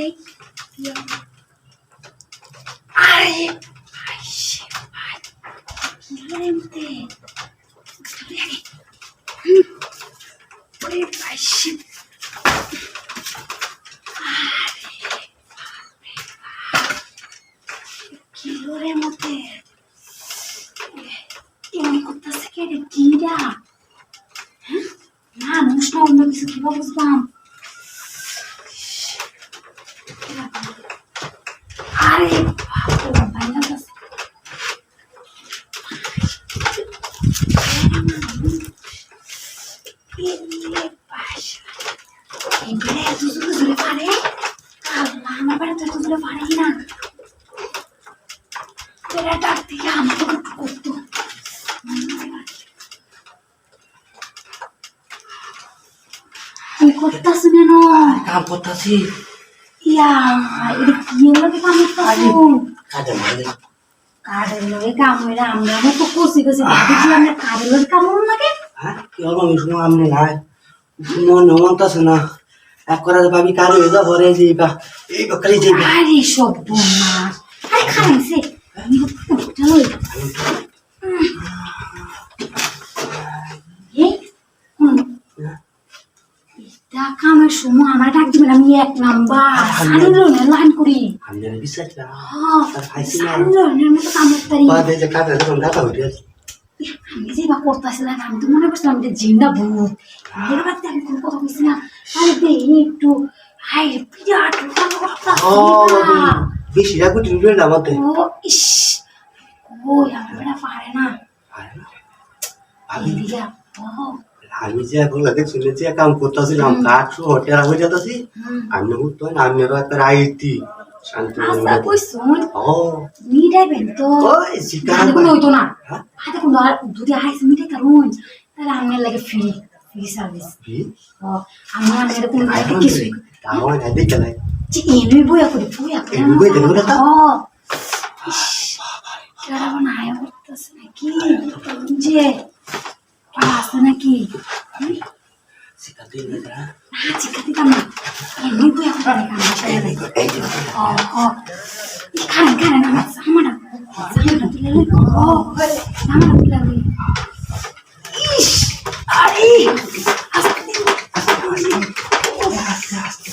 দেখ আরে আইসে ভাই কি রে মতে ওরে আইসে কি রে মতে এমনি করতেছে কে রে কিরা না মানুষ না অন্য কিছু কি বুঝলাম আরে ভাইয়া কাম করতেছি কাঠের লগে কাম হইলে আমরা তো কষি কষি ভাবছিলাম কাঠের লগে কাম হলো নাকি কি হলো সময় আমি নাই মনে মনতাছে না এক করা ভাবি কারো হয়ে যাবো রে যে এই বকরি যে আরে সব বনাস আরে খাইছে আমি চলো এই এটা কামের সময় আমার ডাক দিবেন আমি এক নাম্বার সানরনের লাইন করি আমি বিশ্বাস না হ্যাঁ সানরনের মতো কাম করতারি বাদে যে কাটা যখন দেখা হইছে আমি যে বা করতেছিলাম আমি তো মনে করছিলাম যে জিন্দা ভূত এর বাদে আমি কোনো কথা কইছি না আরে দে একটু হাই বিরাট কথা বেশি রাখো তুমি না মতে ও ইস ওই আমার পারে না আমি দিয়া ও আমি যে এখন লাগে শুনে যে কাম করতেছিলাম কাঠ হোটেল হয়ে যেতেছি আমি তো না আমি একটা আইতি শান্তি আচ্ছা কই শুন ও মিটাই বেন তো ওই শিকার কোনো হইতো না হাতে কোন দুধে আইছে মিটাই কারণ তাহলে আমি লাগে ফ্রি সার্ভিস ও আমি আমার কোনো লাগে কিছু আমার হাতে চলাই জি এনুই বইয়া করি বই দেব না তো ও কেডা বানায় করতেছ নাকি যে পাস নাকি শিকাতে না না চিকাতি কাম এনুই বইয়া করি কাম সারা নাই ও ও খান আমার সামানা দিলে ও সামানা দিলে ইস আরে আস্তে আস্তে